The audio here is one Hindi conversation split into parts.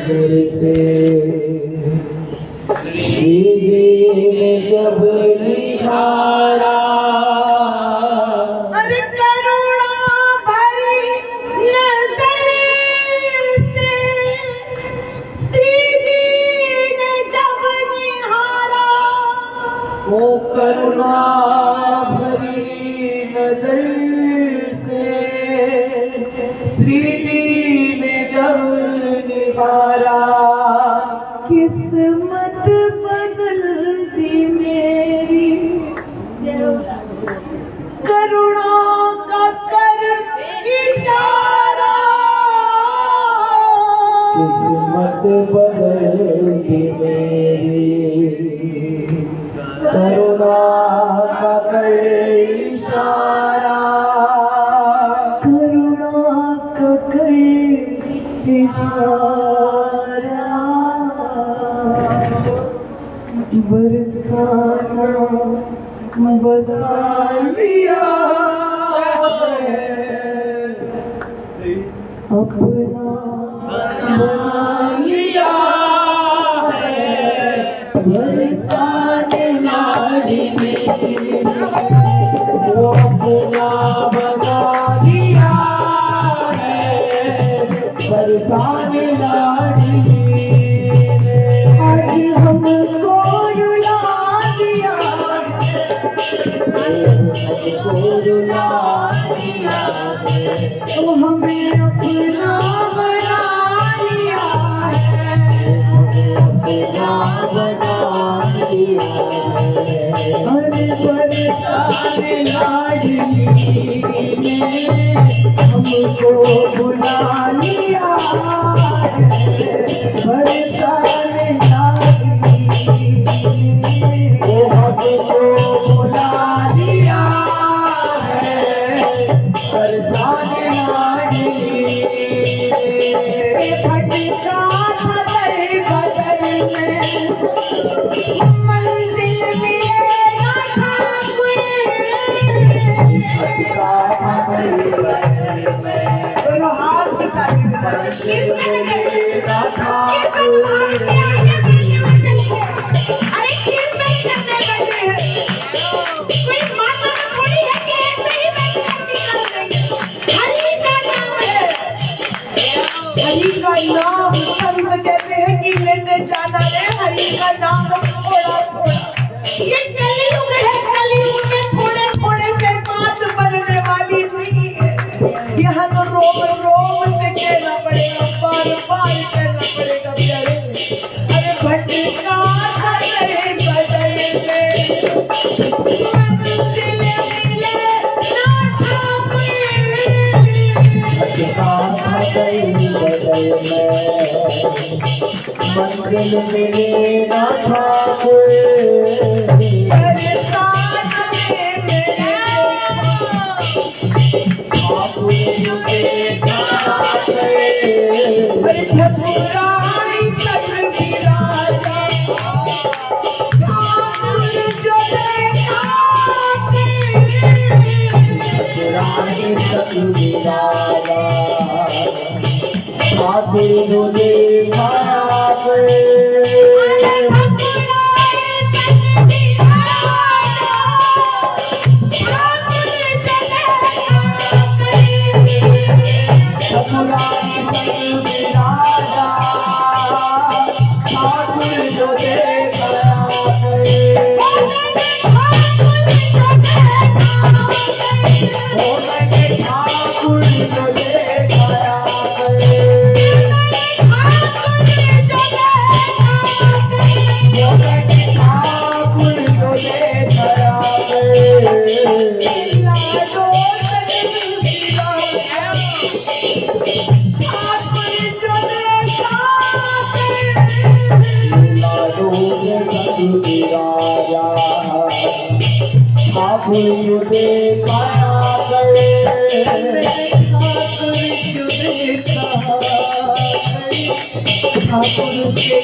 नजर से श्री जी ने जब निहारा, अरे करुणा भरी नजर से श्री जी ने जब निहारा, वो करुणा भरी नजर से श्री जी ने जब निहारा, किस्मत बदल दी मेरी करुणा का कर इशारा, किस्मत बदल दी मेरी करुणा का कर इशारा, करुणा का कर इशारा, बरसाना बसा लिया अपना बना लिया है, बरसाने लाड़ी में वो अपना बना लिया है, बरसाने लाड़ी ने। आज हमको रुला दिया, हमको रुला दिया है, तो हमें अपना बना लिया है, अपना बना लिया है। अरे बरसाने लाडली ने हमको बुला लिया है, बरसाने लाडली ने वो हमको बुला लिया है, बरसाने लाड़ी ने। भटका बदल बदल में मंजिल मिलेगा ठाकुर, भटका बदल बदल में दोनों हाथ निकालिए, मंजिल मिलेगा ठाकुर। अरे कीर्तन करने बैठे हैं, कोई माता थोड़ी है कि ऐसे ही बैठ करती कर देंगे। हरि का नाम है, हरि का नाम संत कहते हैं कि लेने जाना है, हरि का नाम थोड़ा थोड़ा। ये कलयुग है, कलयुग में थोड़े थोड़े से बात बनने वाली नहीं है, यहाँ तो रोम रोम से कहना पड़ेगा, बार बार कहना पड़ेगा प्यारे। अरे भटका बदल बदल में मंजिल मिले ना ठाकुर, भटका बदल बदल में मंजिल मिलेगा ठाकुर। बरसात में मेरे ठाकुर के घराते अरे ठकुराई सतगी राजा, ठाकुर जो देखा रानी सतगी राजा, ठाकुर जो देखा ठाकुर देखा ठाकुर के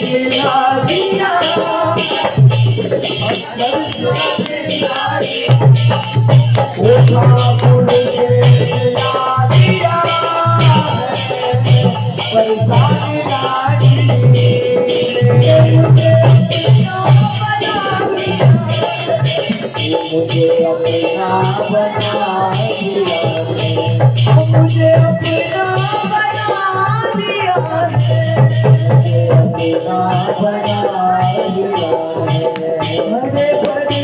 दिया ओ ठाकुर के दिया परेशानी मुझे अपना बना दिया है, मुझे अपना बना दिया है, मुझे अपना बना दिया है। मेरे बरसाने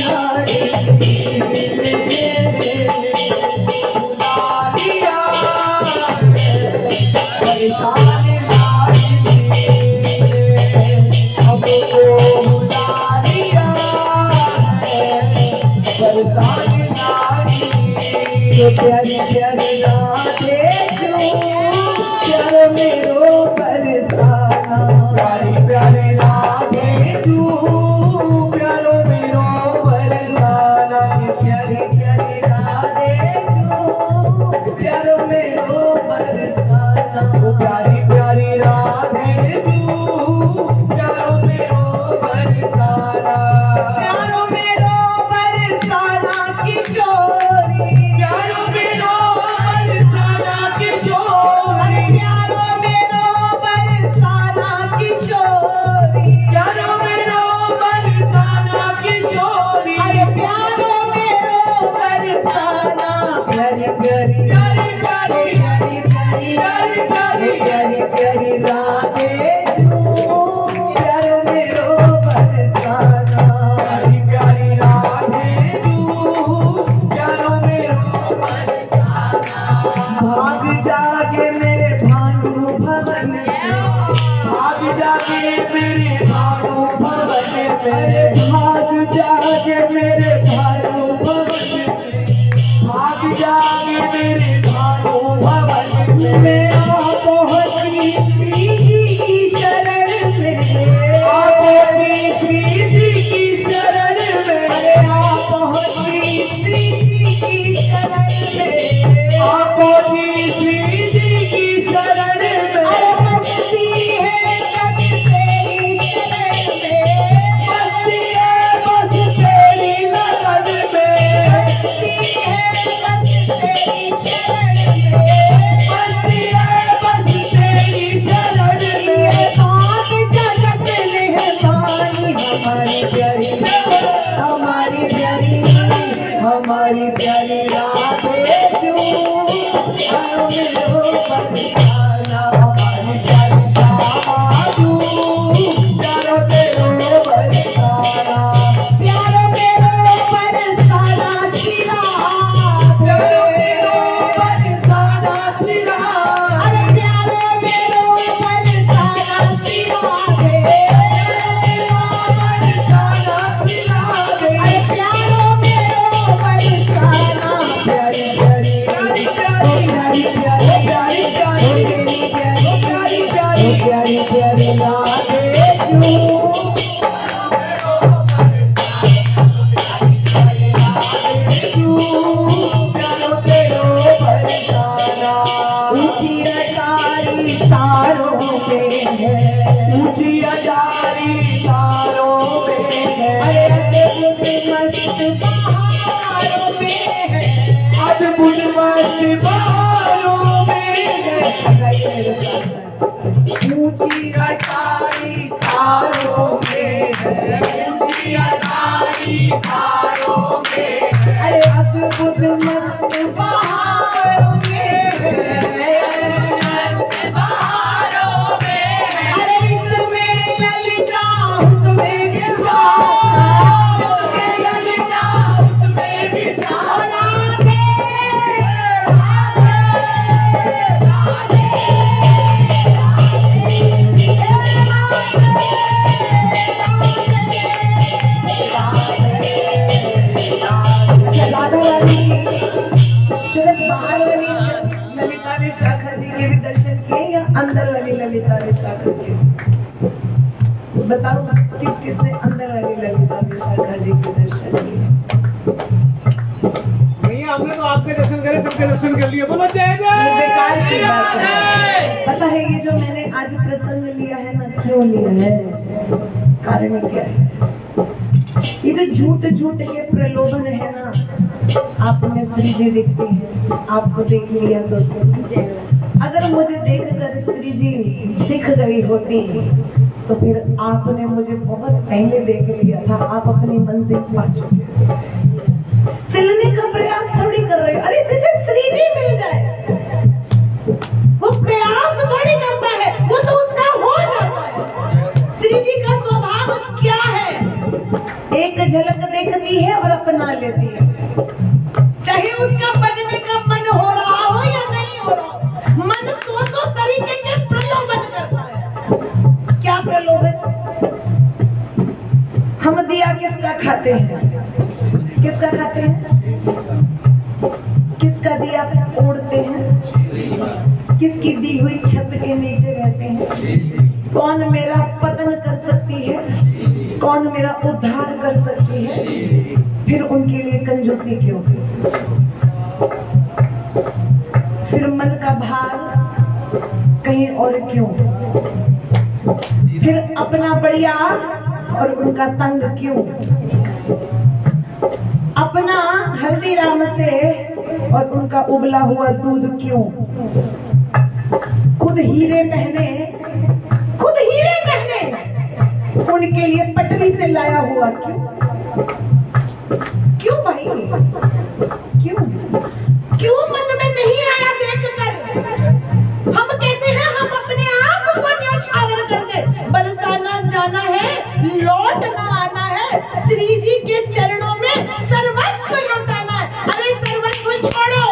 लाड़ी बुला दिया है, बरसाने लाड़ी हमको बुला दिया है, बरसाने लाड़ी प्यारी प्यारी राधे क्यों प्यारो मेरो बरसाना, प्यारी प्यारी राधे क्यों प्यारो मेरो बरसाना, प्यारी प्यारी राधे क्यों प्यारो मेरो बरसाना, प्यारी प्यारी राधे क्यों प्यारो मेरो बरसाना, प्यारो मेरो बरसाना किशोरी, प्यारो मेरो बरसाना किशोरी, प्यारो मेरो बरसाना किशोरी, प्यारो मेरो बरसाना किशोरी, अरे प्यारो मेरो बरसाना प्यारी प्यारी प्यारी प्यारी प्यारी प्यारी प्यारी प्यारी प्यारी राधे क्यों प्यारो मेरो बरसाना, प्यारी प्यारी राधे क्यों प्यारो मेरो बरसाना, भाग जागे मेरे भानु भवन में, भाग जागे मेरे भानु भवन में, भाग जागे मेरे भानु भवन में, भाग जागे मेरे भानु भवन में, आ पहुंची श्री जी की शरण में, आ पहुंची श्री जी की शरण में, आ पहुंची श्री जी की शरण में, आ पहुंची श्री जी की शरण में, अरे बसती है बस तेरी शरण में, बसती है बस तेरी लगन में, बसती है बस तेरी शरण में, बसती है बस तेरी शरण में। पाप जगत मेहरबानी हमारी प्यारी हमारी प्यारी हमारी प्यारी राधे क्यों प्यारो मेरो बरसाना, हमारी प्यारी श्यामा क्यों प्यारो तेरो बरसाना, प्यारो मेरो बरसाना शिरा, प्यारो तेरो बरसाना सिरा, अरे प्यारो मेरो बरसाना शिरा रे, बरसाना सिरा रे। अरे प्यारो मेरो बरसाना, प्यारी प्यारी प्यारी प्यारी प्यारी प्यारी प्यारी प्यारी प्यारी प्यारी प्यारी प्यारी राधे क्यों प्यारो तेरो बरसाना, ऊंची अटारी तारों पे है, ऊंची अटारी तारों पे है, अरे अद्भुत मस्त बहारों में है, अद्भुत मस्त बहारों में है, ऊंची अटारी तारों में है, ऊंची अटारी तारों में है, अरे अद्भुत मस्त बहारों में है, अरे तुम्हें ललिता तुम्हें विशाल, ललिता तुम्हें विशाल राधे राधे राधा रानी सिर्फ बाहर वाली ललिता विशाखा जी के भी दर्शन किए या अंदर वाली ललिता विशाखा के? बताओ किस किसने अंदर वाली ललिता विशाखा जी के दर्शन किए? नहीं, हमने तो आपके दर्शन करे, सबके दर्शन कर लिए। बोलो जय ये बेकार की जय। बात है। पता है ये जो मैंने आज प्रसंग लिया है ना, क्यों लिया है? कारण क्या है? ये जो झूठ झूठ के प्रलोभन है ना, आपने श्री जी दिखती है, आपको देख लिया तो अगर मुझे देखकर श्री जी दिख गई होती तो फिर आपने मुझे बहुत पहले देख लिया था, आप अपनी मंजिल पा चुके। चलने का प्रयास थोड़ी कर रहे हो। अरे जिसे श्री जी मिल जाए वो प्रयास थोड़ी करता है, वो तो उसका हो जाता है। श्री जी का स्वभाव क्या है? एक झलक देखती है और अपना लेती है, चाहे उसका बनने का मन हो रहा हो या नहीं हो रहा हो। मन सौ तरीके के प्रलोभन करता है। क्या प्रलोभन? हम दिया किसका खाते हैं? किसका खाते हैं? किसका दिया ओढ़ते हैं? किसकी दी हुई छत के नीचे रहते हैं? कौन मेरा पतन कर सकती है? कौन मेरा उद्धार कर सकती है? फिर उनके लिए कंजूसी क्यों? फिर मन का भार कहीं और क्यों? फिर अपना बढ़िया और उनका तंग क्यों? अपना हल्दीराम से और उनका उबला हुआ दूध क्यों? खुद हीरे पहने उनके लिए पटरी से लाया हुआ क्यों भाई? क्यों मन में नहीं आया देखकर? हम कहते हैं हम अपने आप को न्यौछावर करके बरसाना जाना है, लौटना आना है, श्री जी के चरणों में सर्वस्व लौटाना है। अरे सर्वस्व छोड़ो,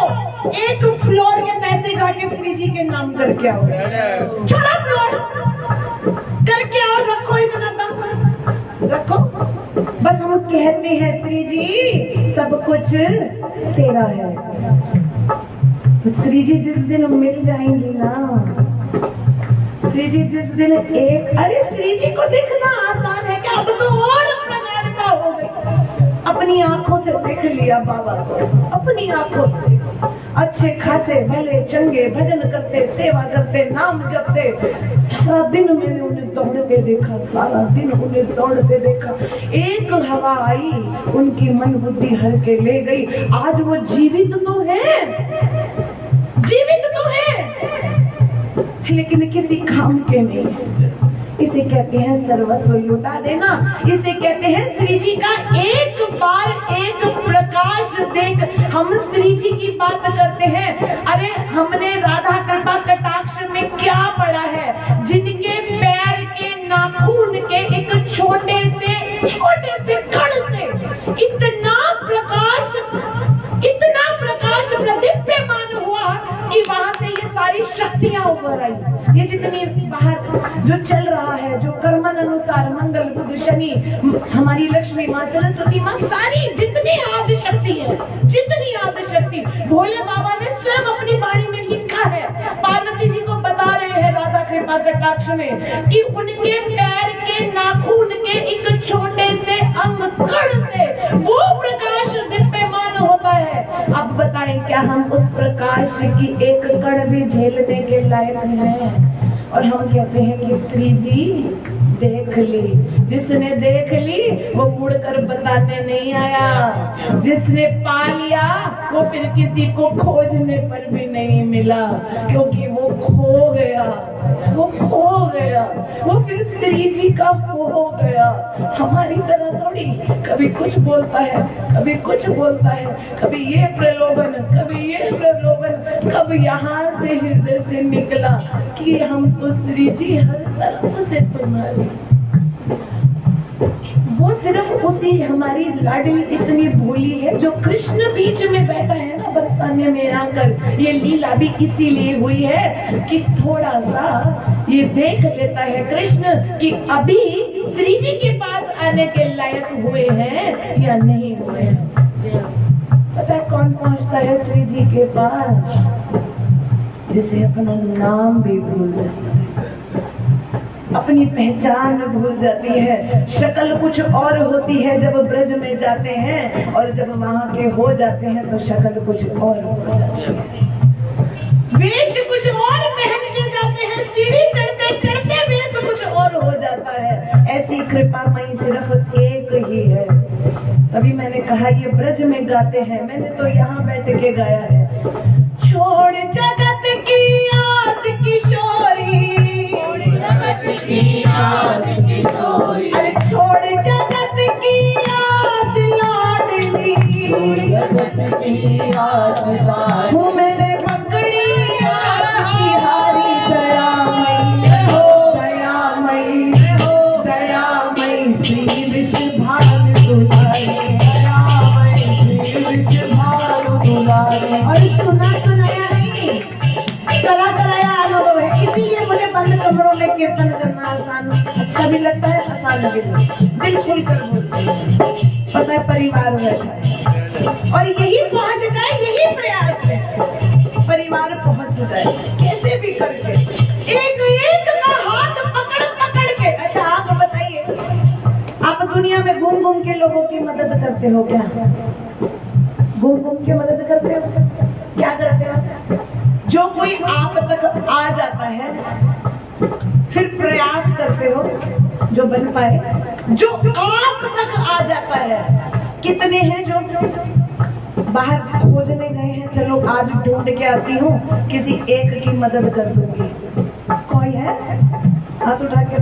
एक फ्लोर के पैसे जाके श्री जी के नाम करके आओ। छोड़ो फ्लोर, करके आओ, रखो इतना दम रखो। बस हम कहते हैं श्री जी सब कुछ तेरा है। श्री जी जिस दिन मिल जाएंगी ना, श्री जी जिस दिन एक, अरे श्री जी को देखना आसान है क्या? अब तो और प्रगाढ़ता हो गई। अपनी आंखों से देख लिया बाबा को, अपनी आंखों से अच्छे खासे भले चंगे भजन करते, सेवा करते, नाम जपते। सारा दिन मैंने उन्हें दौड़ते देखा, सारा दिन उन्हें दौड़ते देखा। एक हवा आई उनकी मन बुद्धि हर के ले गई। आज वो जीवित तो है, जीवित तो है, लेकिन किसी काम के नहीं। इसे कहते हैं सर्वस्व लुटा देना। इसे कहते हैं श्री जी का एक बार एक प्रकाश देख। हम श्री जी की बात करते हैं, अरे हमने राधा कृपा कटाक्ष में क्या पढ़ा है? जिनके पैर के नाखून के एक छोटे से कण से इतना प्रकाश प्रदीप्यमान हुआ कि वहां से ये सारी शक्तियां उभर आई। ये जितनी बाहर जो चल रहा है, जो कर्मन अनुसार मंगल बुध शनि, हमारी लक्ष्मी माँ, सरस्वती माँ, सारी जितनी आदि शक्ति है, जितनी आदि शक्ति, भोले बाबा ने स्वयं अपनी बाणी में लिखा है। पार्वती जी को बता रहे हैं राधा कृपा कटाक्ष में कि उनके पैर के नाखून के एक छोटे से अंग कण से वो प्रकाश दीप्यमान होता है। अब बताएं क्या हम उस प्रकाश की एक कण भी झेलने के लायक हैं? और हम कहते हैं कि श्री जी देख ली। जिसने देख ली वो मुड़कर बताने नहीं आया। जिसने पा लिया वो फिर किसी को खोजने पर भी नहीं मिला, क्योंकि वो खो गया, वो खो गया, वो फिर श्री जी का हो गया। हमारी तरह थोड़ी कभी कुछ बोलता है, कभी कुछ बोलता है, कभी ये प्रलोभन, कभी ये प्रलोभन, कब यहाँ से हृदय से निकला कि हम तो श्री जी हर तरफ से तुम्हारी। वो सिर्फ उसी हमारी लाडली इतनी भोली है जो कृष्ण बीच में बैठा है ना बरसाने में आकर। ये लीला भी इसीलिए हुई है कि थोड़ा सा ये देख लेता है कृष्ण कि अभी श्री जी के पास आने के लायक हुए हैं या नहीं हुए हैं। पता है कौन पहुंचता है श्री जी के पास? जिसे अपना नाम भी भूल जाता है, अपनी पहचान भूल जाती है। शक्ल कुछ और होती है जब ब्रज में जाते हैं, और जब वहां के हो जाते हैं तो शक्ल कुछ और हो जाती है, वेश कुछ और पहन के जाते हैं, सीढ़ी चढ़ते चढ़ते वेश कुछ और हो जाता है। ऐसी कृपामयी सिर्फ एक ही है। तभी मैंने कहा ये ब्रज में गाते हैं, मैंने तो यहाँ बैठ के गाया है। छोड़ जगत की आस किशोरी, अरे छोड़ जगत की आस लाडली, की आसदार हूँ मैंने पकड़ी आस की हारी दयामयी हो दयामयी हो दयामयी श्री विषभानु दुलारी दयामयी श्री विषभानु दुलारी। और सुना सुनाया नहीं, करा कराया अनुभव है, इसीलिए मुझे बंद कमरों में कीर्तन करना आसान अच्छा भी लगता है, आसान भी लगता है, दिल खुल कर बोलते हैं, पता है परिवार बैठा है और यही पहुंच जाए, यही प्रयास है परिवार पहुंच जाए कैसे भी करके, एक एक का हाथ पकड़ पकड़ के। अच्छा आप बताइए, आप दुनिया में घूम घूम के लोगों की मदद करते हो क्या? घूम घूम के मदद करते हो, क्या करते हो? जो कोई आप तक आ जाता है फिर प्रयास करते हो जो बन पाए, जो आप तक आ जाता है। कितने हैं जो बाहर खोजने गए हैं, चलो आज ढूंढ के आती हूँ, किसी एक की मदद कर दूंगी। कोई है? हाथ उठा के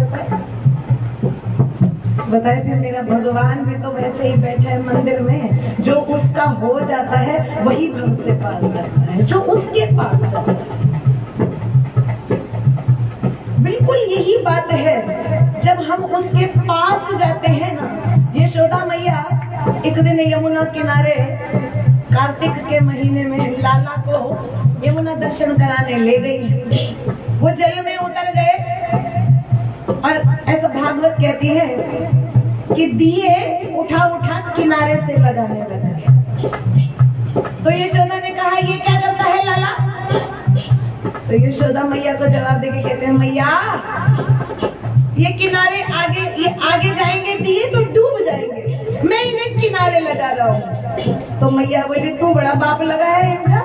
बताए थे। मेरा भगवान भी तो वैसे ही बैठा है मंदिर में, जो उसका हो जाता है वही भव से पार जाता है, जो उसके पास जाता है। बिल्कुल यही बात है, जब हम उसके पास जाते हैं ना। यशोदा मैया एक दिन यमुना किनारे कार्तिक के महीने में लाला को यमुना दर्शन कराने ले गई। वो जल में उतर गए और ऐसा भागवत कहती है कि दिए उठा उठा किनारे से लगाने लगा। तो यशोदा ने कहा ये क्या करता है लाला? तो यशोदा मैया को जवाब देके कहते हैं मैया ये किनारे आगे, ये आगे जाएंगे दिए तो डूब जाएंगे, मैं इन्हें किनारे लगा रहा हूँ। तो मैया बोली तू बड़ा बाप लगा है इनका,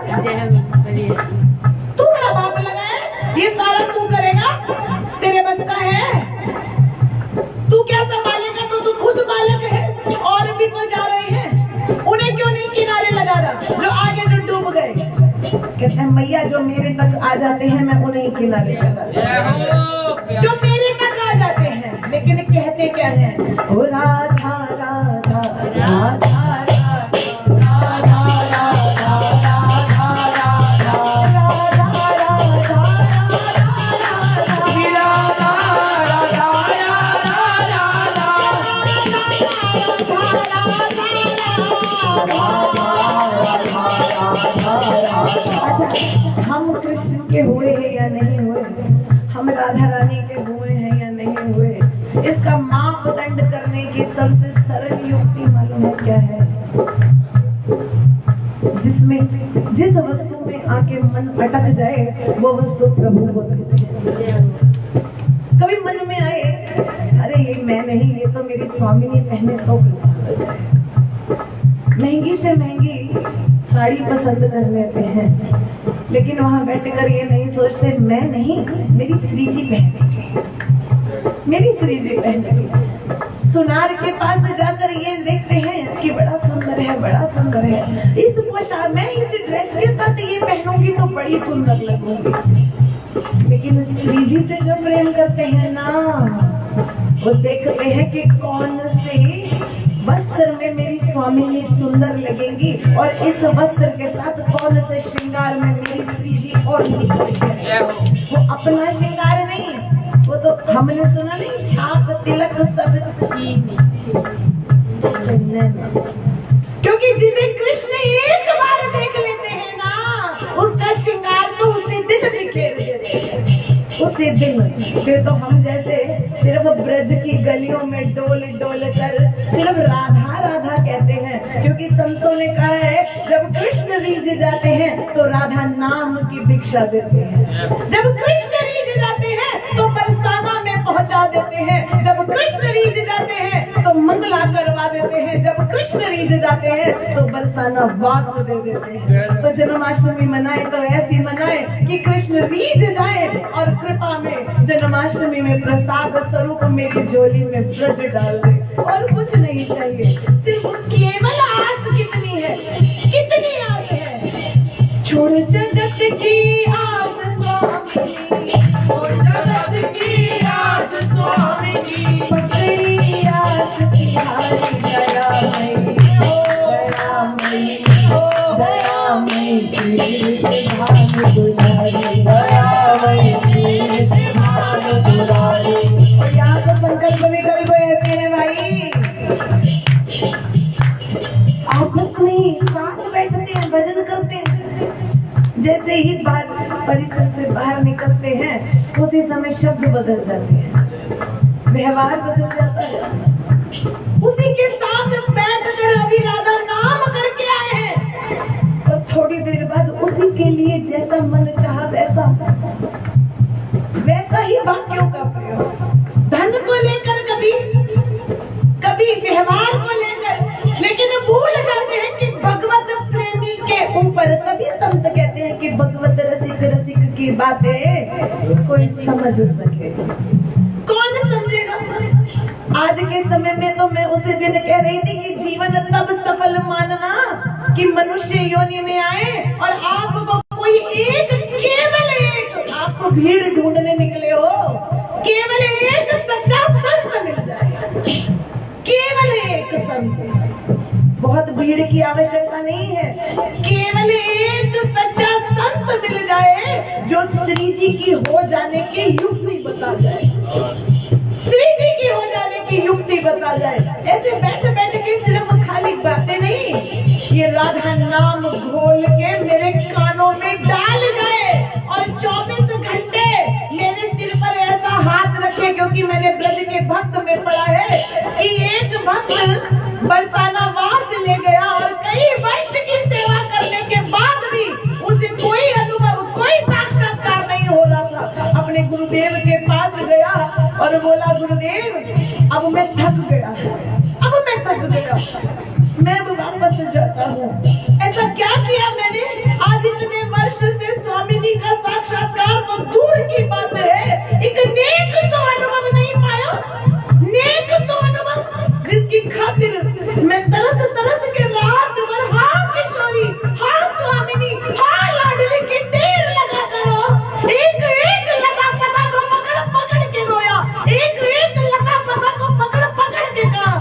तू बड़ा बाप लगा है, ये सारा तू करेगा, तेरे बस का है? तू क्या संभालेगा? तो तू खुद बालक है, और भी तो जा रहे हैं, उन्हें क्यों नहीं किनारे लगा रहा जो आगे जो डूब गए? कहते हैं मैया जो मेरे तक आ जाते हैं मैं उन्हें किनारे लगा, जो मेरे तक आ जाते हैं। लेकिन कहते क्या है? ओ राधा राधा राधा हम कृष्ण के हुए हैं या नहीं हुए, हम राधा रानी के हुए हैं या नहीं हुए, इसका मापदंड करने की सबसे सरल युक्ति मालूम है क्या है? जिसमें जिस वस्तु में आके मन अटक जाए वो वस्तु प्रभु होती है। कभी मन में आए अरे ये मैं नहीं, ये तो मेरी स्वामिनी पहने तो महंगी से महंगी साड़ी पसंद कर लेते हैं, लेकिन वहां बैठकर ये नहीं सोचते मैं नहीं, मेरी श्री जी पहनेगी, मेरी श्री जी पहनेगी। सुनार के पास जाकर ये देखते हैं कि बड़ा सुंदर है, बड़ा सुंदर है, इस पोशाक में इस ड्रेस के साथ ये पहनूंगी तो बड़ी सुंदर लगूंगी। लेकिन श्री जी से जो प्रेम करते हैं ना, वो देखते हैं कि कौन से वस्त्र में मेरी स्वामिनी सुंदर लगेंगी और इस वस्त्र के साथ कौन से श्रृंगार में मेरी श्री जी और वो अपना श्रृंगार नहीं, वो तो हमने सुना नहीं छाप तिलक सब चीनी। क्योंकि जिसे कृष्ण एक बार देख लेते हैं ना, उसका श्रृंगार तो उसी दिन बिखेर देते हैं, उसी दिन। फिर तो हम जैसे सिर्फ ब्रज की गलियों में डोल डोल कर सिर्फ राधा राधा कहते हैं, क्योंकि संतों ने कहा है जब कृष्ण रीझ जाते हैं तो राधा नाम की भिक्षा देते हैं, जब कृष्ण रीझ जाते हैं तो बरसाना में पहुंचा देते हैं, जब कृष्ण रीझ जाते हैं तो मंगला करवा देते हैं, जब कृष्ण रीझ जाते हैं तो बरसाना वास दे देते हैं। तो जन्माष्टमी मनाए तो ऐसी मनाए कि कृष्ण रीझ जाए और कृपा में जन्माष्टमी में प्रसाद स्वरूप मेरी झोली में ब्रज डाल दे, और कुछ नहीं चाहिए। सिर्फ केवल आस कितनी है, कितनी आस है? छोड़ जगत की आस स्वामी, छोड़ जगत की आस स्वामी, पकड़ी आस की हारी दयामयी हो, दयामयी हो। आपस में ही साथ बैठते हैं, भजन करते हैं। जैसे ही परिसर से बाहर निकलते हैं उसी समय शब्द बदल जाते हैं, व्यवहार बदल जाता है। उसी के साथ बैठकर अभी राधा नाम करके आए हैं, और थोड़ी देर बाद उसी के लिए जैसा मन चाहा वैसा ही वाक्यों का प्रयोग, धन को लेकर कभी व्यवहार को लेकर, लेकिन भूल जाते हैं कि भगवत प्रेमी के ऊपर। तभी संत कहते हैं कि भगवत रसिक रसिक की बातें कोई समझ सके। कौन समझेगा? आज के समय में तो मैं उसी दिन कह रही थी कि जीवन तब सफल मानना कि मनुष्य योनि में आए और आपको कोई एक, केवल एक, आपको भीड़ ढूंढने निकले हो, केवल एक सच्चा संत मिल जाए, केवल एक संत। बहुत भीड़ की आवश्यकता नहीं है, केवल एक सच्चा संत मिल जाए जो श्री जी की हो जाने की युक्ति बता जाए, श्री जी की हो जाने की युक्ति बता जाए। ऐसे बैठ बैठ के सिर्फ खाली बातें नहीं, ये राधा नाम घोल के मेरे कानों में डाल जाए और 24 घंटे मेरे सिर पर ऐसा हाथ रखे, क्योंकि मैंने ब्रज के भक्त में पढ़ा है कि एक भक्त बरसाना वास ले गया और कई वर्ष की सेवा करने के बाद भी उसे कोई अनुभव, कोई साक्षात्कार नहीं हो रहा था। अपने गुरुदेव के पास गया और बोला, गुरुदेव अब मैं थक गया, मैं अब वापस जाता हूँ। ऐसा क्या किया मैंने? आज इतने वर्ष से स्वामिनी का साक्षात्कार तो दूर की बात है, एक नेक सो अनुभव नहीं पाया, नेक सो अनुभव जिसकी खातिर मैं तरस तरस के रात भर हाँ किशोरी, हाँ स्वामिनी, हाँ लाडली की ढेर लगाता रहो। एक एक लता पता को पकड़ पकड़ के रोया, एक एक लता पता को पकड़ पकड़ के कहा,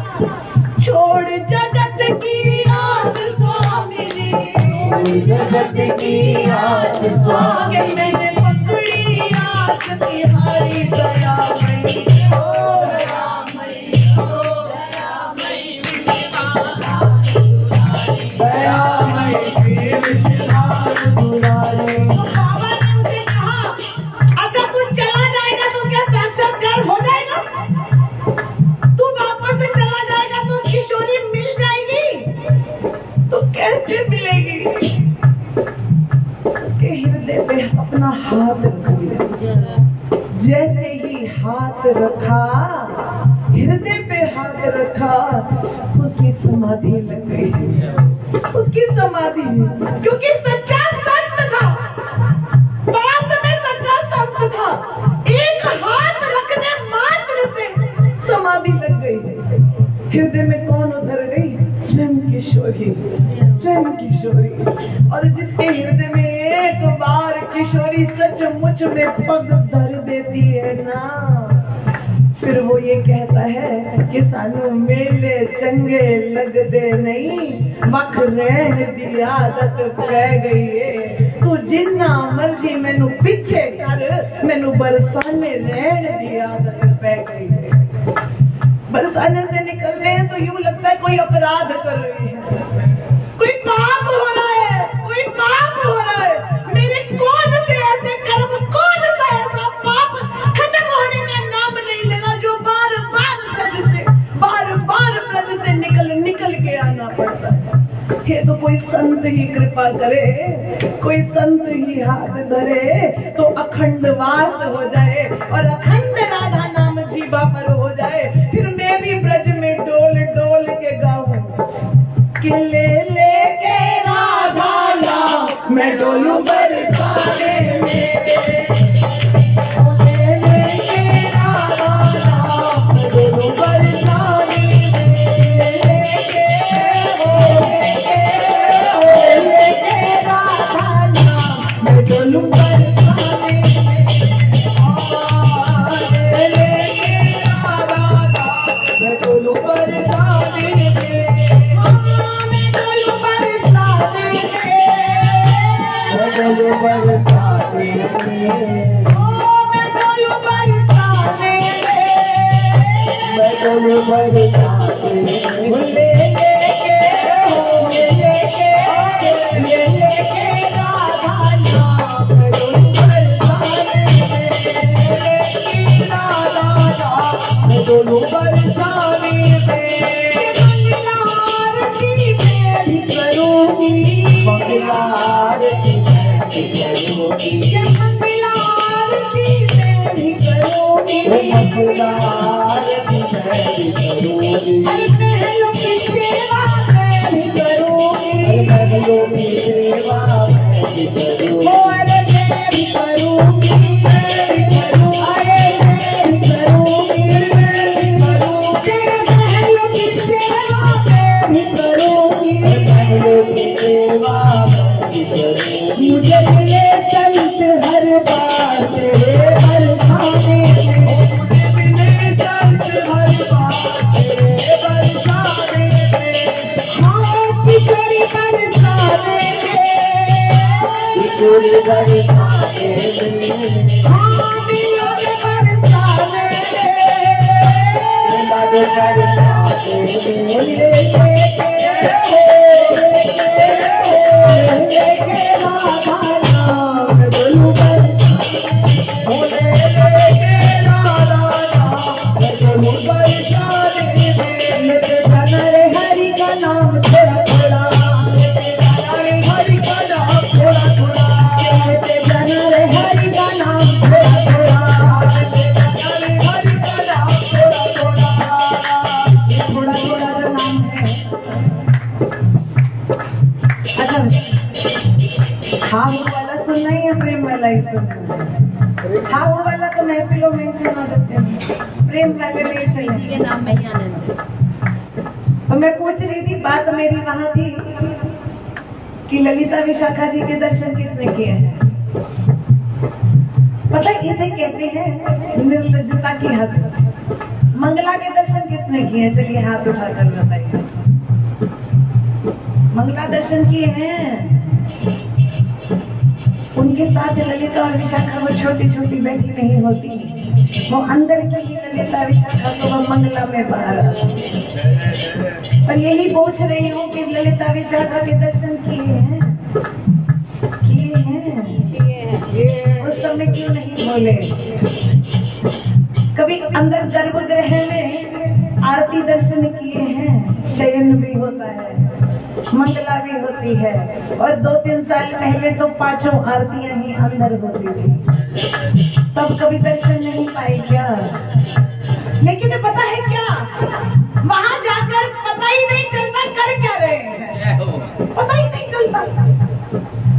छोड़ जगत की आस स्वामिनी, जगत की आस स्वामी, मैंने पकड़ी आस तिहारी दयामयी, ओ दयामयी, ओ दयामयी, दयामयी श्री विश्वनाथ दुलारे। तो बाबा ने उसे कहा, अच्छा तू चला जाएगा तो क्या साक्षात्कार हो जाएगा? तू वापस चला जाएगा तो किशोरी मिल जाएगी? तो कैसे मिलेगी? उसके हृदय पे अपना हाथ रख दिया, जैसे ही हाथ रखा, हृदय पे हाथ रखा, उसकी समाधि लग गई, उसकी समाधि, क्योंकि सच्चा संत था, पास में सच्चा संत था, एक हाथ रखने मात्र से समाधि लग गई। हृदय में कौन उतर गई? स्वयं किशोरी, स्वयं किशोरी। और जिसके हृदय में एक बार किशोरी सचमुच में पग धर देती है ना, फिर वो ये कहता है कि सानू मेले चंगे लगदे नहीं, मख रहन दी आदत पै गई है, तू जिन्ना मर्जी मैनू पीछे कर, मैनू बरसाने रहन दी आदत पै गई है। बरसाने से निकलते हैं तो यूं लगता है कोई अपराध कर रहे हैं, कोई पाप हो रहा है, कोई पाप हो रहा है। मेरे कौन से ऐसे कर्म, कौन सा ऐसा पाप खत्म होने का नाम नहीं लेना, जो बार बार ब्रज से निकल के आना पड़ता है। ये तो कोई संत ही कृपा करे, कोई संत ही हाथ धरे तो अखंड वास हो जाए और अखंड राधा नाम जीवा पर हो जाए। फिर मैं भी ब्रज में डोल डोल के गाऊं कि ले ले के राधा नाम मैं डोलूं बरसाने में, ले ले के राधा नाम मैं डोलूं बरसाने में, लेके राधा नाम मैं डोलूं बरसाने में, लेके राधा नाम मैं डोलूं बरसाने में, मैं डोलूं बरसाने में। भी करूंगी, ये मंगला आरती मैं भी करूंगी, मंगला आरती मैं भी करूंगी, अरे महलों की सेवा मैं भी करूंगी, महलों की सेवा मैं भी करूंगी, अरे मैं भी करूंगी, मैं भी करूंगी, अरे मैं भी करूंगी, मैं भी करूंगी, महलों की सेवा मैं भी करूंगी, महलों की सेवा मैं भी करूंगी। मुझे मिले संत हर बात हर खाने में, मुझे मिले संत हर बात तेरे बरसाने में, हाँ किशोरी बरसाने में, किशोरी बरसाने में, हाँ मिलोग बरसाने में, मिलाद बरसाने में, लेके राधा नाम बोलूं बोले लेके राधा नाम बोलूं बरसाने में, लेके जाना रे हरि का नाम थोड़ा थोड़ा, लेके जाना रे हरि का नाम थोड़ा थोड़ा, लेके जाना रे हरि का नाम थोड़ा थोड़ा, लेके जाना रे हरि का नाम थोड़ा थोड़ा। थोड़ा थोड़ा जो नाम है। अच्छा हाँ वो वाला सुनना ही या प्रेम वाला ही सुनना है? हाँ वो वाला तो महफिलों में ही सुना देते हैं, प्रेम वाले नहीं चाहिए के नाम में ही आने। तो मैं पूछ रही थी, बात मेरी वहां थी कि ललिता विशाखा जी के दर्शन किसने किए हैं? पता है इसे कहते हैं निर्लज्जता की हद। मंगला के दर्शन किसने किए? चलिए हाथ उठाकर बताइए। मंगला दर्शन किए हैं? उनके साथ ललिता और विशाखा वो छोटी छोटी बैठी नहीं होती, वो अंदर की ही ललिता विशाखा सुबह मंगला में बाहर आती। पर यही पूछ रही हूँ कि ललिता विशाखा के दर्शन किए हैं? किए हैं। उस समय क्यों नहीं बोले? कभी अंदर गर्भगृह में आरती दर्शन किए हैं? शयन भी होता है, मंगला भी होती है, और 2-3 साल पहले तो 5 आरतियां ही अंदर होती थी, तब कभी दर्शन नहीं पाए क्या? लेकिन पता है क्या, वहां जाकर पता ही नहीं चलता कर क्या रहे हैं, पता ही नहीं चलता।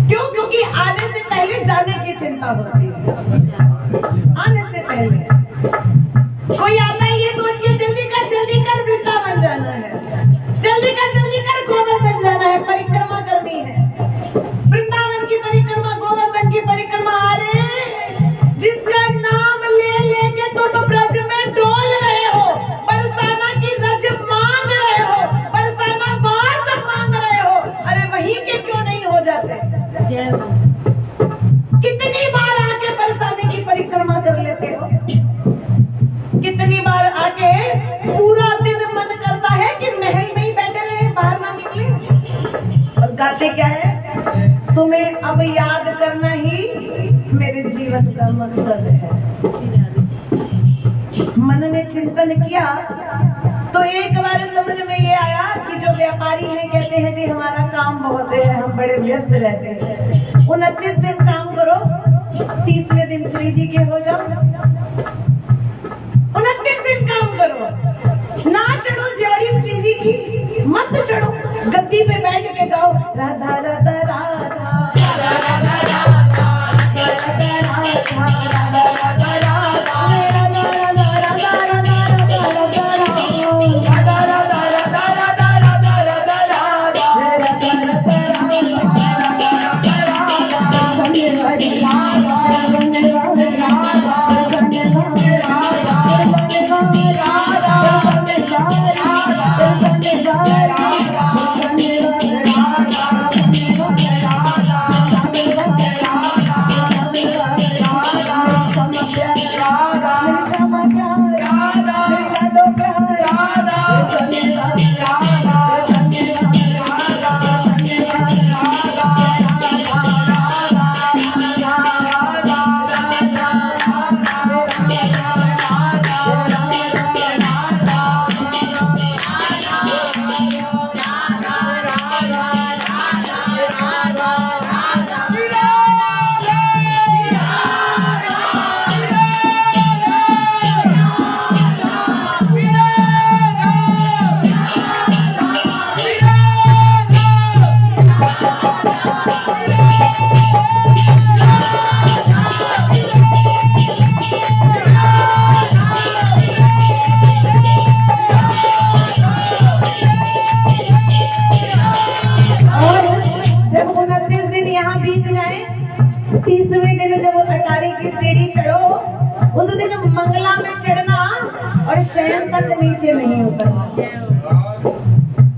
क्यों? क्योंकि आने से पहले जाने की चिंता होती है। आने से पहले कोई आता है ये सोच के जल्दी कर वृंदावन जाना है, जल्दी कर गोवर्धन जाना है, परिक्रमा करनी है, वृंदावन की परिक्रमा, गोवर्धन की परिक्रमा। अरे जिसका नाम ले लेके तुम ब्रज में डोल रहे हो, बरसाना की रज मांग रहे हो, बरसाना वास मांग रहे हो, अरे वही के क्यों नहीं हो जाते? कितनी बार आके बरसाने की परिक्रमा कर लेते हो? कितनी बार आके पूरा दिन मन करता है कि महल में ही बैठे रहे, बाहर ना निकले। और गाते क्या है? तुम्हें अब याद करना ही मेरे जीवन का मकसद है। मन ने चिंतन किया तो एक बार समझ में ये आया कि जो व्यापारी हैं कहते हैं जी हमारा काम बहुत है, हम बड़े व्यस्त रहते हैं। 29 दिन काम करो, 30वें दिन श्री जी के हो जाओ। 29 दिन काम करो, ना चढ़ो जोड़ी श्री जी की, मत चढ़ो, गद्दी पे बैठ के गाओ राधा राधा राधा राधा राधा राधा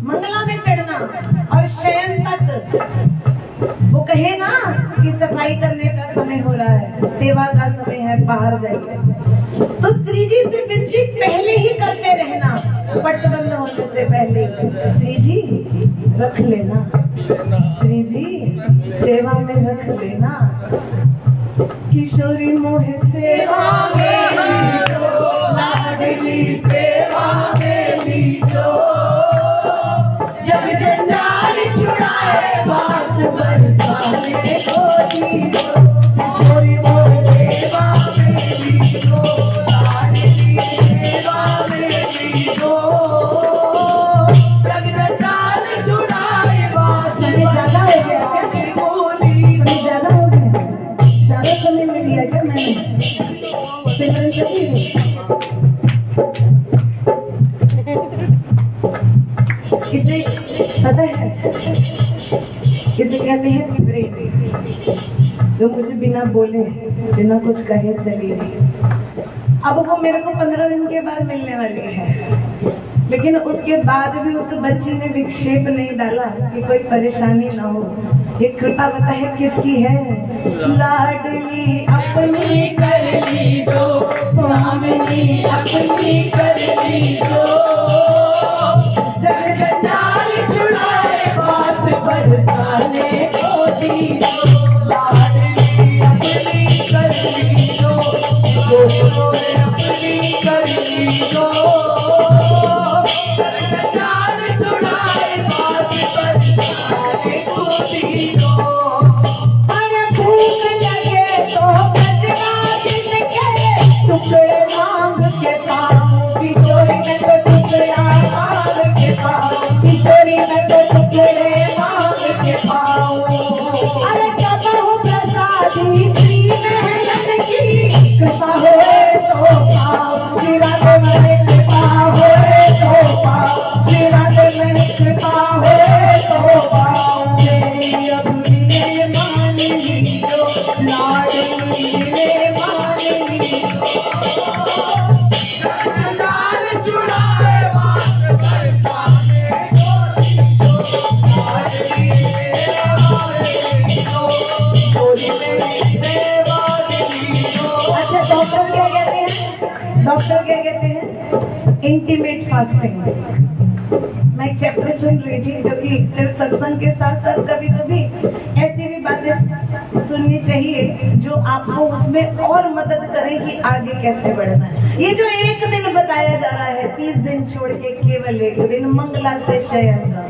मंगला में चढ़ना और शयन तक वो कहे ना कि सफाई करने का समय हो रहा है, सेवा का समय है, बाहर जाइए, तो श्री जी से विनती पहले ही करते रहना, पट बंद होने से पहले, श्री जी रख लेना, श्री जी सेवा में रख लेना। किशोरी मोह सेवा में लीजो, लाडली सेवा में लीजो, जब जंजाल छुड़ाए बास बरसाने को दीजो। किशोरी मोह सेवा में लीजो, लाडली सेवा में लीजो, जब जंजाल छुड़ाए बास बरसाने को दीजो। ज्यादा हो गया, ज्यादा समय में लिया क्या मैंने? सिमरन सही है। इसे पता है, इसे कहते हैं प्रेम, जो मुझे बिना बोले बिना कुछ कहे चली गई। अब वो मेरे को 15 दिन के बाद मिलने वाली है, लेकिन उसके बाद भी उस बच्ची ने विक्षेप नहीं डाला कि कोई परेशानी ना हो। ये कृपा पता है किसकी है? लाडली अपनी कर लीजो, स्वामिनी अपनी कर लीजो, जग जंजाल छुड़ाए बास बरसाने को दीजो। लाडली अपनी कर लीजो, अपनी कर लीजो, जग जंजाल छुड़ाए बास बरसाने को दीजो। अरे भूख लगे तो बजवा जिनके टुकड़े मांग के खाऊं, किशोरी में तो टुकड़ा मांग के खाऊं, किशोरी में तो टुकड़े मांग के खाऊं। अरे कृपा हो प्रसादी श्री महलन की, कृपा होए तो पाऊं, श्री राधे में कृपा होए तो पाऊं, श्री राधे में कृपा होए तो पाऊं। मेरी अपनी ने मान लीजो, लाडली ने मान लीजो, जंजाल छुड़ाए बास बरसाने को दीजो। लाडली सेवा में लीजो, गोरी मेरी सेवा में लीजो। अच्छा, डॉक्टर क्या कहते हैं? डॉक्टर क्या कहते हैं? Intimate fasting. मैं एक चैप्टर सुन रही थी, क्योंकि सिर्फ सत्संग के साथ साथ कभी कभी ऐसी भी बातें सुननी चाहिए जो आपको उसमें और मदद करें कि आगे कैसे बढ़ना है। ये जो एक दिन बताया जा रहा है, 30 दिन छोड़ के केवल एक दिन मंगला से शयन का।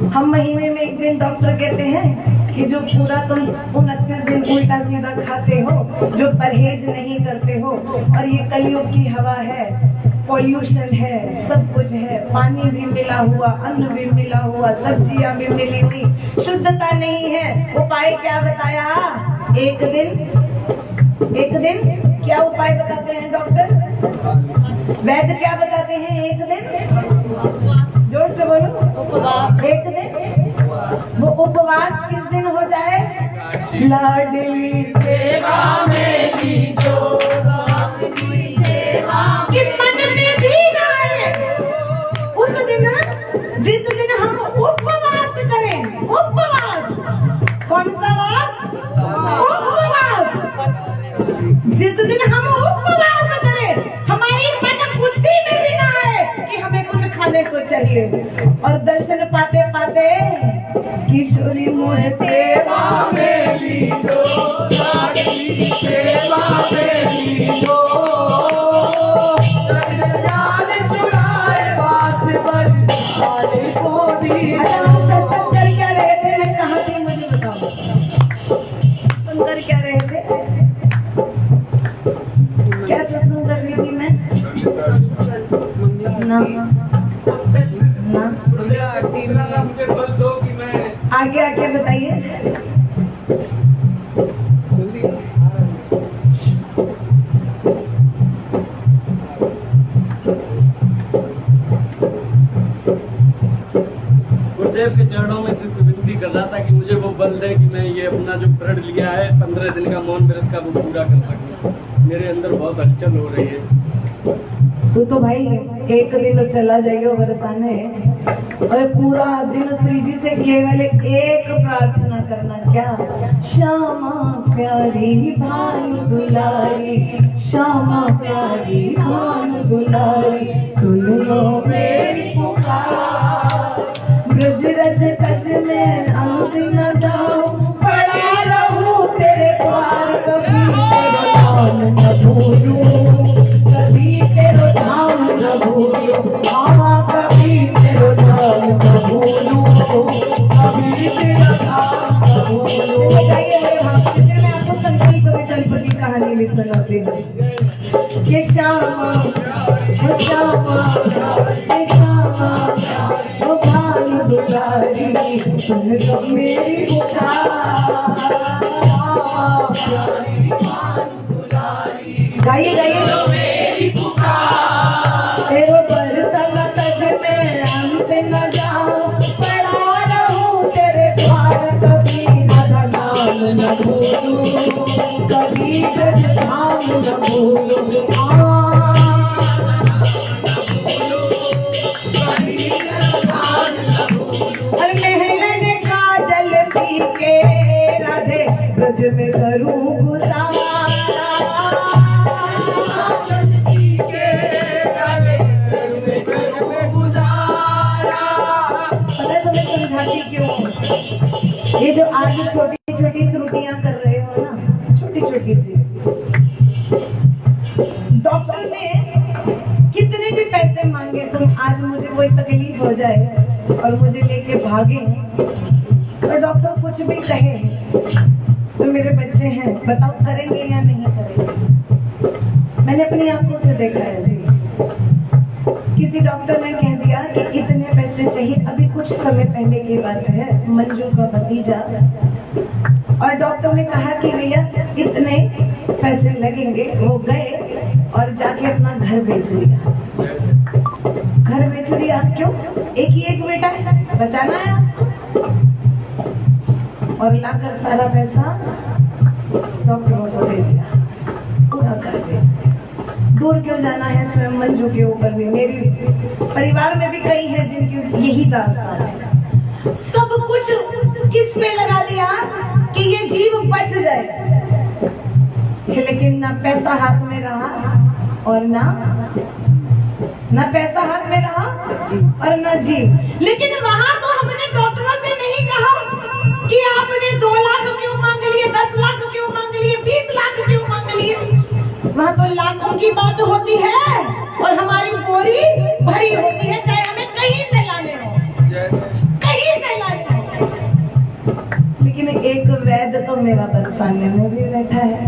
हम महीने में एक दिन डॉक्टर कहते हैं कि जो पूरा तुम 29 दिन उल्टा सीधा खाते हो, जो परहेज नहीं करते हो, और ये कलयुग की हवा है, पॉल्यूशन है, सब कुछ है, पानी भी मिला हुआ, अन्न भी मिला हुआ, सब्जियां भी मिली हुई, शुद्धता नहीं है। उपाय क्या बताया? एक दिन क्या उपाय बताते हैं डॉक्टर? वैद्य क्या बताते हैं? एक दिन, जोर से बोलो, उपवास। एक दिन, वो उपवास किस दिन हो जाए? लाडली सेवा में लीजो, कि मन में भी ना आए उस दिन, जिस दिन हम उपवास करें। उपवास कौन सा वास? उपवास। जिस दिन हम उपवास करें, हमारी मन बुद्धि में भी ना आए कि हमें कुछ खाने को चाहिए, और दर्शन पाते पाते किशोरी मोह सेवा में लीजो, लाडली सेवा में लीजो, जंजाल छुड़ाए बास बरसाने को दीजो। सत्संग कर क्या रहे थे? मैं कहाँ थी मुझे बताओ, सत्संग कर क्या रहे थे? क्या सत्संग कर रही थी मैं? ना मुझे बल दो कि मैं आगे आगे बताइए। गुरुदेव के चरणों में सिर्फ विनती कर रहा था कि मुझे वो बल दे कि मैं ये अपना जो प्रण लिया है 15 दिन का मौन व्रत का, वो पूरा कर सकूं। मेरे अंदर बहुत हलचल हो रही है। तू तो भाई एक दिन चला जाइयो बरसाने और पूरा दिन श्री जी से केवल एक प्रार्थना करना, क्या? श्यामा प्यारी भाई दुलारी, श्यामा प्यारी भाई दुलारी, सुन लो मेरी पुकार, ब्रज रज तज में अंत न जाओ, पड़ा रहूं तेरे द्वार, कभी तेरा नाम न भूलूं, कभी तेरा नाम न भूलूं, कभी तेरा नाम न भूलूं, कभी तेरा नाम न भूलूं। बताइए मेरे भाव से, मैं आपको संकल्प विकल्प की कहानी भी सुनाती हूँ कि श्यामा ओ श्यामा हे श्यामा ओ भाई दुलारी, सुन लो मेरी पुकार, गाइए गाइए मेरी पुकार, तेरे बरसल तज में अंत न जाऊं, पड़ा रहूं तेरे द्वार, कभी राधा नाम न भूलूं, कभी ब्रज धाम न भूलूं। और महल ने काजल पी के राधे ब्रज में करूं गुजारा, ये जो आज छोटी छोटी त्रुटियां कर रहे हो ना, छोटी छोटी सी, डॉक्टर ने कितने भी पैसे मांगे, तुम आज मुझे कोई तकलीफ हो जाए और मुझे लेके भागे और डॉक्टर कुछ भी कहे तो मेरे बच्चे हैं, बताओ करेंगे या नहीं करेंगे? मैंने अपनी आंखों से देखा है जी। किसी डॉक्टर ने कह दिया कि इतने पैसे चाहिए, अभी कुछ समय पहले की बात है, मंजू का भतीजा, और डॉक्टर ने कहा कि भैया इतने पैसे लगेंगे, वो गए और जाके अपना घर बेच दिया। घर बेच दिया क्यों? एक बेटा है, बचाना है उसको, और लाकर सारा पैसा डॉक्टरों को दे दिया, पूरा कर दिया। दूर क्यों जाना है स्वयं मंजू के ऊपर भी, मेरी परिवार में भी कई हैं जिनकी यही दास्तान है। सब कुछ किस पे लगा दिया कि ये जीव बच जाए, लेकिन ना पैसा हाथ में रहा और ना पैसा हाथ में रहा और ना जीव। लेकिन वहां तो हमने डॉक्टरों से नहीं कहा कि आपने 2 लाख क्यों मांग लिए, 10 लाख क्यों मांग लिए, 20 लाख क्यों मांग लिए। वहाँ तो लाखों की बात होती है और हमारी बोरी भरी होती है, चाहे हमें कहीं से लाने हो, कहीं से लाने हो। लेकिन एक वैद्य तो मेरा बरसाने में भी बैठा है,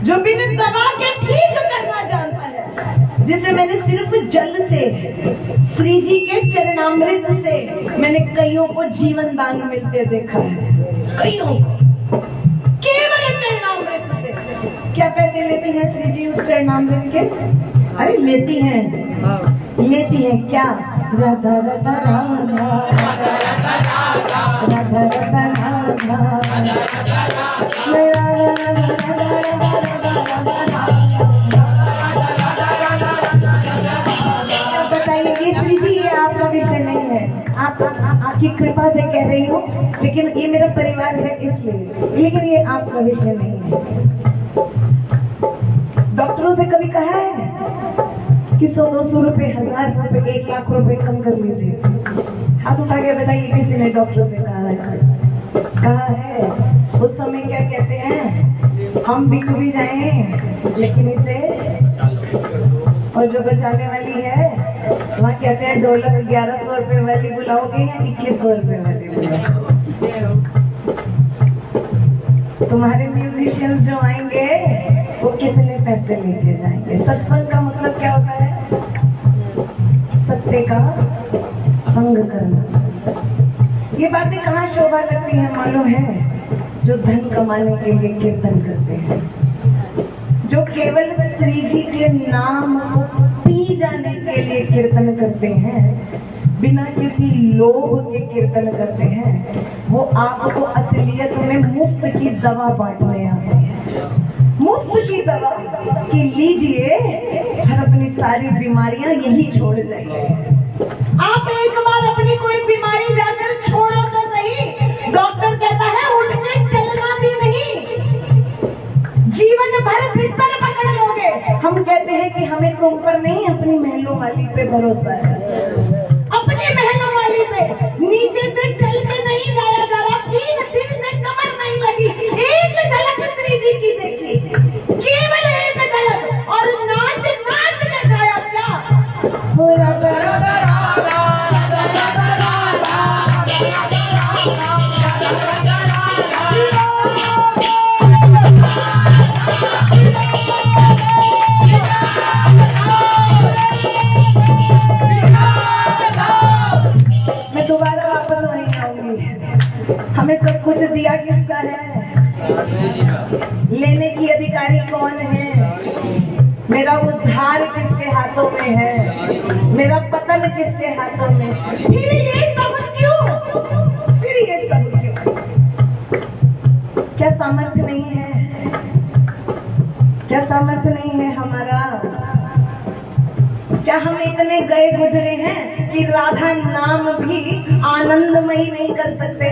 जो बिना दवा के ठीक करना जानता है, जिसे मैंने सिर्फ जल से, श्री जी के चरणामृत से मैंने कईयों को जीवन दान मिलते देखा है, कईयों को, केवल चरणामृत से। क्या पैसे लेती हैं श्री जी उस चरणामृत के? अरे लेती हैं क्या? राधा राधा राधा राधा बताइए कि श्री जी ये आपका विषय नहीं है, आपकी कृपा से कह रही हूँ, लेकिन ये मेरा परिवार है इसलिए, लेकिन ये आपका विषय नहीं है। डॉक्टरों से कभी कहा है कि 100-200 रुपए, 1000 रुपए, 1 लाख रुपए कम कर लीजिए? हाथ उठा के बताइए किसी ने डॉक्टर से कहा है? उस समय क्या कहते हैं, हम बिक भी जाएं लेकिन इसे, और जो बचाने वाली है वहाँ कहते हैं ढोलक 1100 रुपए वाली बुलाओगे या 2100 रुपए वाली बुलाओगे? तुम्हारे म्यूजिशियंस जो आएंगे वो कितने पैसे लेके जाएंगे? सत्संग का मतलब क्या होता है? सत्य का संग करना। ये बातें कहाँ शोभा लगती है मालूम है? जो धन कमाने के लिए कीर्तन करते हैं, जो केवल श्री जी के नाम को पी जाने के लिए कीर्तन करते हैं, बिना किसी लोभ के कीर्तन करते हैं, वो आपको असलियत में मुफ्त की दवा बांटने आते हैं। मुफ्त की दवा कि लीजिए और अपनी सारी बीमारियां यही छोड़ जाइए। आप एक बार अपनी कोई बीमारी जाकर छोड़ो तो सही। डॉक्टर कहता है उठ के चलना भी नहीं, जीवन भर बिस्तर पकड़ लोगे। हम कहते हैं कि हमें तुम पर नहीं अपनी महलों वाली पे भरोसा है। अपने महलों वाली पे नीचे से चल के नहीं जाया जा रहा, 3 दिन से कमर नहीं लगी। एक झलक श्री जी की देखी, केवल एक झलक, और नाच नाच के गाया क्या। मैं दोबारा वापस वहीं आऊंगी। हमें सब कुछ दिया किसका है? लेने की अधिकारी कौन है? मेरा उद्धार किसके हाथों में है? मेरा पतन किसके हाथों में? फिर ये सब क्यों? फिर ये सब क्यों? क्या सामर्थ्य नहीं है? क्या सामर्थ्य नहीं है हमारा? क्या हम इतने गए गुजरे हैं कि राधा नाम भी आनंदमयी नहीं कर सकते?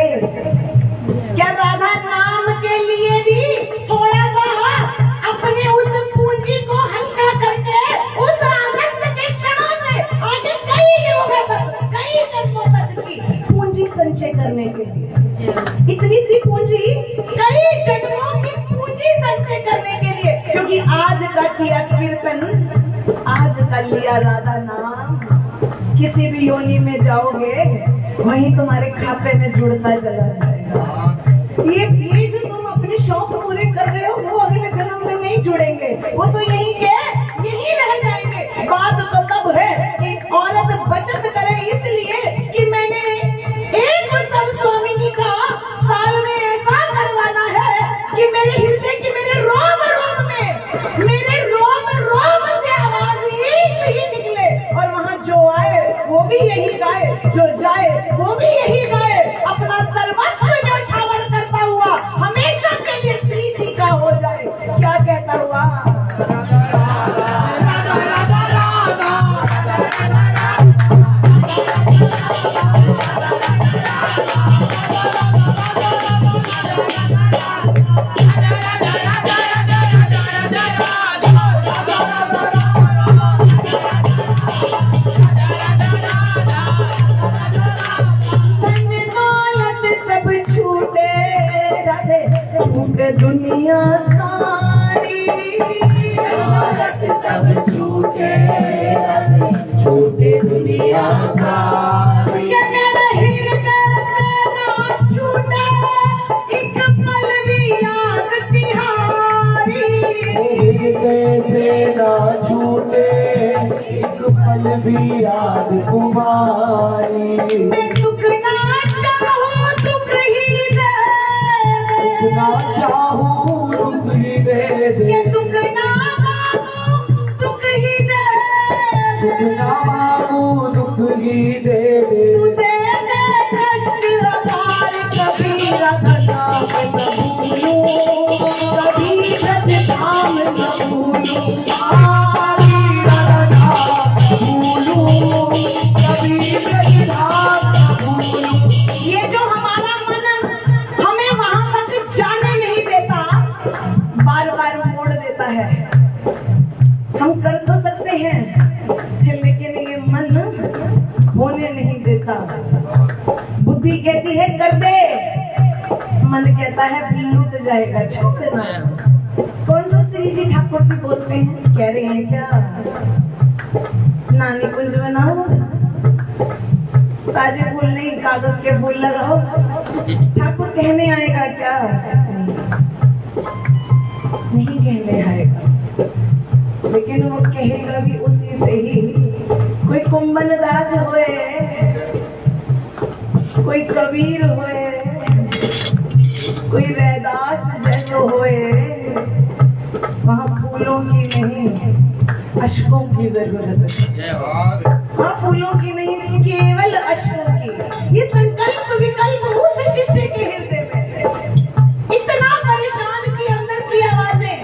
क्या राधा नाम के लिए भी थोड़ा सा अपने उस पूंजी को हल्का करके उस आनंद के क्षणों से आगे कई युगों तक, कई जन्मों तक की पूंजी संचय करने के लिए इतनी सी पूंजी, कई जन्मों की पूंजी संचय करने के लिए, क्योंकि आज का किया कीर्तन, आज का लिया राधा नाम, किसी भी योनि में जाओगे वहीं तुम्हारे खाते में जुड़ता चला जाएगा। ये जो तुम अपने शौक पूरे कर रहे हो वो अगले जन्म में नहीं जुड़ेंगे, वो तो यहीं के यहीं रह जाएंगे। बात तो तब है कि औरत बचत करे, इसलिए कि मैंने एक सब स्वामिनी का साल में ऐसा करवाना है कि मेरे हृदय की, मेरे रोम रोम में, मेरे रोम रोम से आवाज एक ही निकले, और वहाँ जो आए वो भी यही गाए, जो जाए वो भी यही गाए। अपना सर्वस्व जो छावर करता हुआ हमेशा के लिए श्री जी का हो जाए। क्या कहता हुआ? छूटे दुनिया सारी, सब छूटे, छूटे दुनिया सारी। कि मेरा हृदय ना छूटे एक पल भी याद तिहारी, हृदय से ना छूटे एक पल भी याद तुम्हारी। मैं सुख ना चाहूं दुख ही दे, ना चाहूं दुख ही दे दे, ये सुख ना मांगूं दुख ही दे, सुख ना मांगूं दुख ही दे दे। तू दे दे कष्ट अपार, कभी राधा नाम न भूलूं, कभी ब्रज धाम न भूलूं, कभी राधा नाम भूलूं, कभी ब्रज धाम भूलूं। ये जो हमारा मन हमें वहां तक जाने नहीं देता, बार बार मोड़ देता है। हम कर तो सकते हैं लेकिन ये मन होने नहीं देता। बुद्धि कहती है कर दे, मन कहता है लूट जाएगा, छोड़ना। कौन सा श्री जी ठाकुर जी बोलते हैं, कह रहे हैं क्या नानी कुंज बनाओ, ताजे फूल नहीं कागज के फूल लगाओ। ठाकुर कहने आएगा क्या? नहीं कहने आएगा, लेकिन वो कहेगा भी उसी से ही। कोई कुंभन दास होए, कोई कबीर होए, कोई रैदास जैसो होए, वहाँ फूलों की नहीं अश्कों की जरूरत है। वहाँ फूलों की नहीं केवल अश्कों की। ये संकल्प विकल्प उस शिष्य के हृदय में, इतना परेशान की अंदर की आवाजें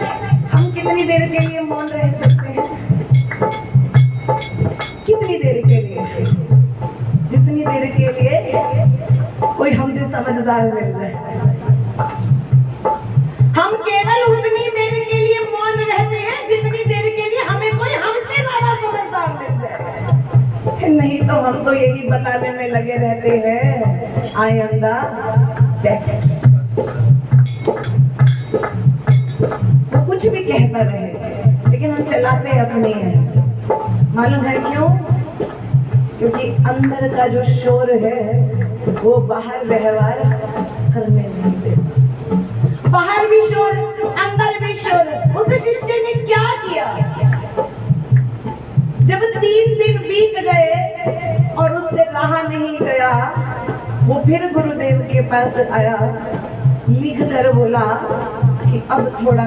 समझदार मिल जाए। हम केवल उतनी देर के लिए मौन रहते हैं जितनी देर के लिए हमें कोई हमसे ज्यादा समझदार मिल जाए। नहीं तो हम तो यही बताने में लगे रहते हैं, आई एम द बेस्ट। वो कुछ भी कहता रहे लेकिन हम चलाते अपने हैं। मालूम है क्यों? क्योंकि अंदर का जो शोर है वो बाहर व्यवहार करने नहीं देता। बाहर भी शोर, अंदर भी शोर। उस शिष्य ने क्या किया? जब 3 दिन बीत गए और उससे रहा नहीं गया, वो फिर गुरुदेव के पास आया, लिख कर बोला कि अब थोड़ा